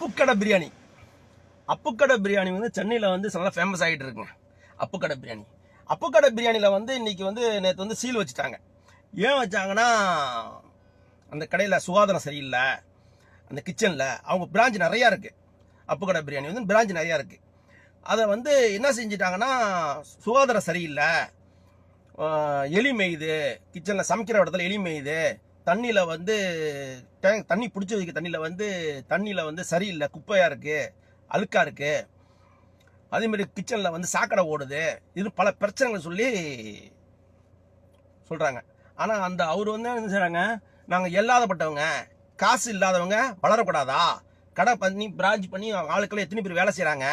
அப்புக்கடை பிரியாணி. அப்புக்கடை பிரியாணி வந்து சென்னையில் வந்து நல்லா ஃபேமஸ் ஆகிட்டு இருக்குங்க. அப்புக்கடை பிரியாணி. அப்புக்கடை பிரியாணியில் வந்து இன்னைக்கு வந்து நேற்று வந்து சீல் வச்சுட்டாங்க. ஏன் வச்சாங்கன்னா, அந்த கடையில் சுகாதாரம் சரியில்லை. அந்த கிச்சனில் அவங்க பிரான்ச் நிறையா இருக்குது. அப்புக்கடை பிரியாணி வந்து பிரான்ச் நிறையா இருக்குது. அதை வந்து என்ன செஞ்சிட்டாங்கன்னா, சுகாதாரம் சரியில்லை, எலி மேயுது, கிச்சனில் சமைக்கிற இடத்துல எலி மேயுது, தண்ணியில் வந்து தண்ணி பிடிச்சி வைக்க தண்ணியில் வந்து சரியில்லை, குப்பையாக இருக்குது, அழுக்காக இருக்குது, அதேமாரி கிச்சனில் வந்து சாக்கடை ஓடுது, இது பல பிரச்சனைகள் சொல்லி சொல்கிறாங்க. ஆனால் அந்த அவர் வந்து என்ன செய்கிறாங்க, நாங்கள் இல்லாதப்பட்டவங்க, காசு இல்லாதவங்க வளரக்கூடாதா, கடை பண்ணி பிரான்ச் பண்ணி ஆளுக்கெல்லாம் எத்தனை பேர் வேலை செய்கிறாங்க,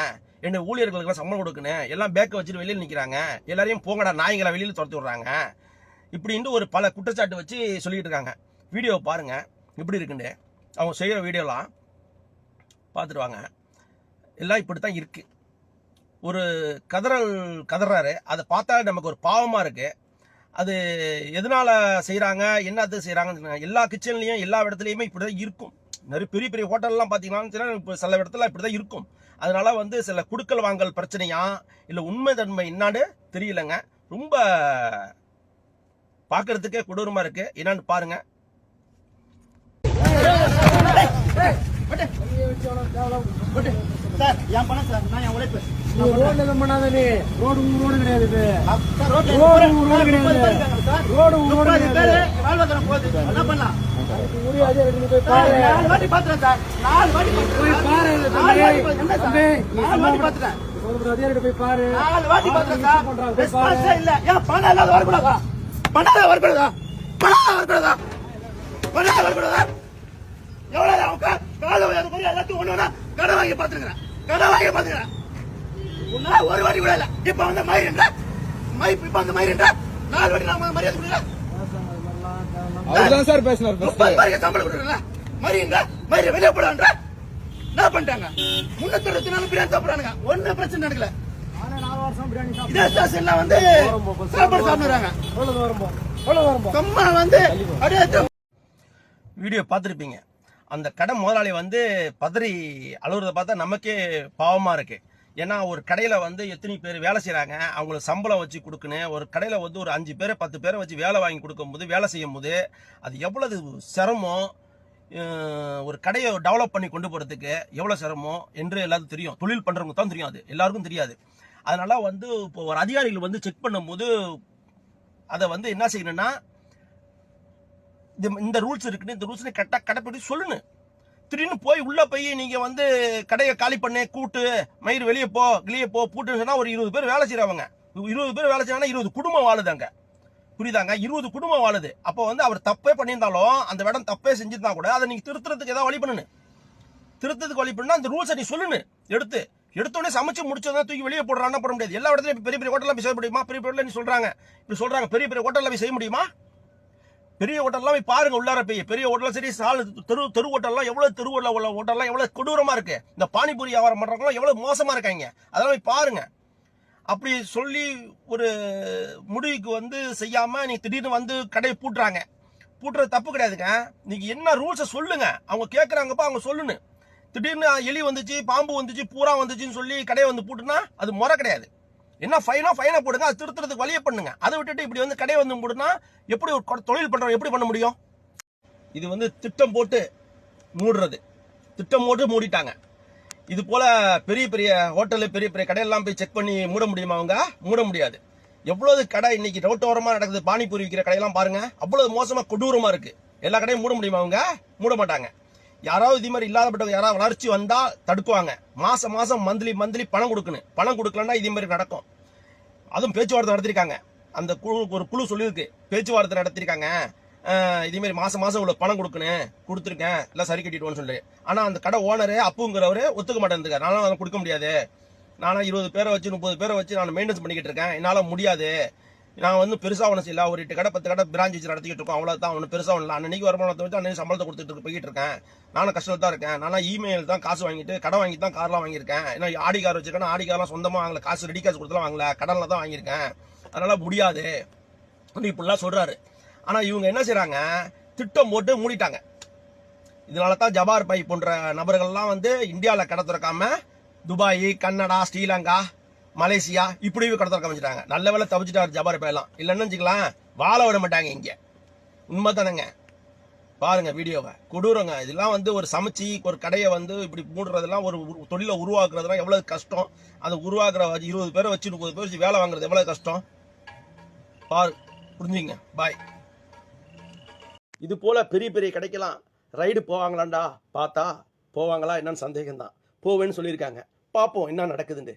என்ன ஊழியர்களுக்கெல்லாம் சம்பளம் கொடுக்கணும், எல்லாம் பேக்கை வச்சுட்டு வெளியில் நிற்கிறாங்க, எல்லாரையும் போங்கடா நாய்களை வெளியில் துரத்தி விட்றாங்க, இப்படின்ட்டு ஒரு பல குற்றச்சாட்டு வச்சு சொல்லிட்டு இருக்காங்க. வீடியோவை பாருங்க எப்படி இருக்குன்னு. அவங்க செய்கிற வீடியோலாம் பார்த்துட்டு வாங்க. எல்லாம் இப்படி தான் இருக்குது. ஒரு கதறாரு, அதை பார்த்தா நமக்கு ஒரு பாவமாக இருக்குது. அது எதனால் செய்கிறாங்க, என்னது செய்கிறாங்க, எல்லா கிச்சன்லேயும் எல்லா இடத்துலையுமே இப்படி தான் இருக்கும். நிறைய பெரிய பெரிய ஹோட்டல்லாம் பார்த்தீங்கன்னா இப்போ சில இடத்துல இப்படி தான் இருக்கும். அதனால வந்து சில குடுக்கல் வாங்கல் பிரச்சனையா இல்லை உண்மை தன்மை என்னான்னு தெரியலங்க. ரொம்ப பார்க்கறதுக்கே கொடூரமாக இருக்கு. என்னன்னு பாருங்க. கடை வாங்கி பாத்துக்கிறேன். ஒரு வாட்டி கூட இல்ல. இப்ப வந்து மயிரின்ற இப்ப வந்து மயிரின்ற 4 வாட்டி நான் மரியாதை கொடுக்கல. அதுதான் சார் பேசினார். சம்பளம் கொடுக்கல. மயிர் வெளியே போடான்ற என்ன பண்ணிட்டாங்க. 364 பிரியாணி சாப்பிடுறானுங்க. ஒன்னும் பிரச்சனை நடக்கல. இதே ஸ்டேஷன்ல வந்து சாப்பாடு சாப்பிடுறாங்க. கம்மா வந்து வீடியோ பார்த்துருப்பீங்க. அந்த கடை முதலாளி வந்து பதறி அழுகுறத பார்த்தா நமக்கே பாவமாக இருக்கு. ஏன்னா ஒரு கடையில் வந்து எத்தனை பேர் வேலை செய்கிறாங்க, அவங்களுக்கு சம்பளம் வச்சு கொடுக்கணும். ஒரு கடையில் வந்து ஒரு 5 பேரை 10 பேரை வச்சு வேலை வாங்கி கொடுக்கும்போது, வேலை செய்யும் போது அது எவ்வளவு சிரமம், ஒரு கடையை டெவலப் பண்ணி கொண்டு போகிறதுக்கு எவ்வளோ சிரமம் என்று எல்லாருக்கும் தெரியும். தொழில் பண்ணுறவங்க தான் தெரியும், அது எல்லாருக்கும் தெரியாது. அதனால வந்து இப்போ ஒரு அதிகாரிகள் வந்து செக் பண்ணும்போது அதை வந்து என்ன செய்யணும்னா, இந்த ரூல்ஸ் இருக்குன்னு, இந்த ரூல்ஸ் கரெக்டாக கடைப்பிடி சொல்லணும். திடீர்னு போய் உள்ள போய் நீங்க வந்து கடையை காலி பண்ணு, கூட்டு, மயிர் வெளியே போ பூட்டுன்னு சொன்னா ஒரு 20 பேர் வேலை செய்யறவங்க, 20 பேர் வேலை செய்யறாங்கன்னா 20 குடும்பம் வாழுதாங்க. புரியுதாங்க? 20 குடும்பம் வாழுது. அப்போ வந்து அவர் தப்பே பண்ணியிருந்தாலும், அந்த இடம் தப்பே செஞ்சிருந்தா கூட அதை நீங்க திருத்துறதுக்கு ஏதாவது வழி பண்ணணும். திருத்தத்துக்கு வழி பண்ணா அந்த ரூல்ஸை நீ சொல்லணும். எடுத்தோடனே சமைச்சு முடிச்சதான் தூக்கி வெளியே போடுறான்னு போட முடியாது. எல்லா இடத்துலையும் பெரிய பெரிய ஹோட்டல்லாம் போய் செய்ய முடியுமா? பெரிய பெரிய நீ சொல்றாங்க, இப்படி சொல்றாங்க, பெரிய பெரிய ஹோட்டல்ல போய் செய்ய முடியுமா? பெரிய ஹோட்டல்லாம் போய் பாருங்க, உள்ளார போய் பெரிய ஹோட்டல் சரி, தெரு ஹோட்டல்லாம் எவ்வளவு, தெரு ஹோட்டல்லாம் எவ்வளவு கொடூரமா இருக்கு. இந்த பானிபூரி வியாபாரம் பண்றவங்க எவ்வளவு மோசமா இருக்காங்க, அதெல்லாம் போய் பாருங்க. அப்படி சொல்லி ஒரு முடிவுக்கு வந்து செய்யாம நீ திடீர்னு வந்து கடையை பூட்டுறது தப்பு கிடையாதுங்க. நீங்க என்ன ரூல்ஸை சொல்லுங்க. அவங்க கேட்கறாங்கப்பா, அவங்க சொல்லணும். திடீர்னு எலி வந்துச்சு, பாம்பு வந்துச்சு, பூரா வந்துச்சுன்னு சொல்லி கடையை வந்து பூட்டுனா அது முறை கிடையாது. என்ன ஃபைனை போடுங்க, அது திருத்துறதுக்கு வழியை பண்ணுங்க. அதை விட்டுட்டு இப்படி வந்து கடையை வந்து போடுனா எப்படி ஒரு தொழில் பண்றவங்க எப்படி பண்ண முடியும்? இது வந்து திட்டம் போட்டு மூடுறது, திட்டம் போட்டு மூடிட்டாங்க. இது போல பெரிய பெரிய ஹோட்டலு, பெரிய பெரிய கடையெல்லாம் போய் செக் பண்ணி மூட முடியுமா? அவங்க மூட முடியாது. எவ்வளவு கடை இன்னைக்கு ரோட்டோரமா நடக்குது, பானிபூரி விற்கிற கடையெல்லாம் பாருங்க, அவ்வளவு மோசமா கொடூரமா இருக்கு. எல்லா கடையும் மூட முடியுமா? அவங்க மூட மாட்டாங்க. யாராவது இது மாதிரி இல்லாதப்பட்டவங்க யாராவது வளர்ச்சி வந்தா தடுக்குவாங்க. மாசம் மந்த்லி பணம் கொடுக்கணும். பணம் கொடுக்கலன்னா இதே மாதிரி நடக்கும். அதுவும் பேச்சுவார்த்தை நடத்திருக்காங்க. அந்த ஒரு குழு சொல்லியிருக்கு, பேச்சுவார்த்தை நடத்திருக்காங்க. இதே மாதிரி மாசம் இவ்வளவு பணம் கொடுக்கணும், கொடுத்துருக்கேன், எல்லாம் சரி கட்டிடுவோன்னு சொல்லி. ஆனா அந்த கடை ஓனரு அப்புங்கிறவரு ஒத்துக்க மாட்டேன். நானும் கொடுக்க முடியாது, நானும் 20 பேரை வச்சு 30 பேரை வச்சு நான் மெயின்டெனன்ஸ் பண்ணிக்கிட்டு இருக்கேன், என்னால முடியாது, நான் வந்து பெருசா ஒன்றும் செய்யல, ஒரு 8 கடை 10 கடை பிரான்ச் வச்சு நடத்திக்கிட்டு இருக்கோம், அவ்வளவுதான், ஒன்றும் பெருசா ஒன்றும். அன்னைக்கு வருமானத்தை வச்சு அன்னைக்கு சம்பளத்தை கொடுத்துட்டு போய்கிட்டு இருக்கேன். நானும் கஷ்டத்தில் தான் இருக்கேன். நானும் இமெயில் தான் காசு வாங்கிட்டு கடை வாங்கி தான் கார்லாம் வாங்கியிருக்கேன். ஏன்னா ஆடி கார் வச்சிருக்கேன், ஆடி கார்லாம் சொந்தமாக வாங்கல, காசு ரெடி காசு கொடுத்துலாம் வாங்கல, கடன்ல தான் வாங்கியிருக்கேன், அதனால முடியாது இப்படிலாம் சொல்றாரு. ஆனா இவங்க என்ன செய்யறாங்க, திட்டம் போட்டு மூடிட்டாங்க. இதனால தான் ஜபார் பாய் போன்ற நபர்கள்லாம் வந்து இந்தியாவில் கடை திறக்காம துபாய், கன்னடா, ஸ்ரீலங்கா, மலேசியா இப்படியே கடை திறக்க வச்சுட்டாங்க. நல்ல வேலை தப்பிச்சிட்டாரு ஜபார் பாய் எல்லாம். இல்லைன்னு வச்சுக்கலாம் வாழ விட மாட்டாங்க இங்க. உண்மை தானேங்க. பாருங்க வீடியோவை, கொடூரங்க. இதெல்லாம் வந்து ஒரு சமைச்சு ஒரு கடையை வந்து இப்படி மூடுறதெல்லாம், ஒரு தொழிலை உருவாக்குறதுலாம் எவ்வளவு கஷ்டம். அதை உருவாக்குற 20 பேரை வச்சு 30 பேர் வச்சு வேலை வாங்குறது எவ்வளவு கஷ்டம் பாரு, புரிஞ்சுங்க. பாய். இது போல பெரிய பெரிய கடைக்கெல்லாம் ரைடு போவாங்களாண்டா? பார்த்தா போவாங்களா என்னன்னு சந்தேகம் தான். போவேன்னு சொல்லியிருக்காங்க. பார்ப்போம் என்ன நடக்குதுன்னு.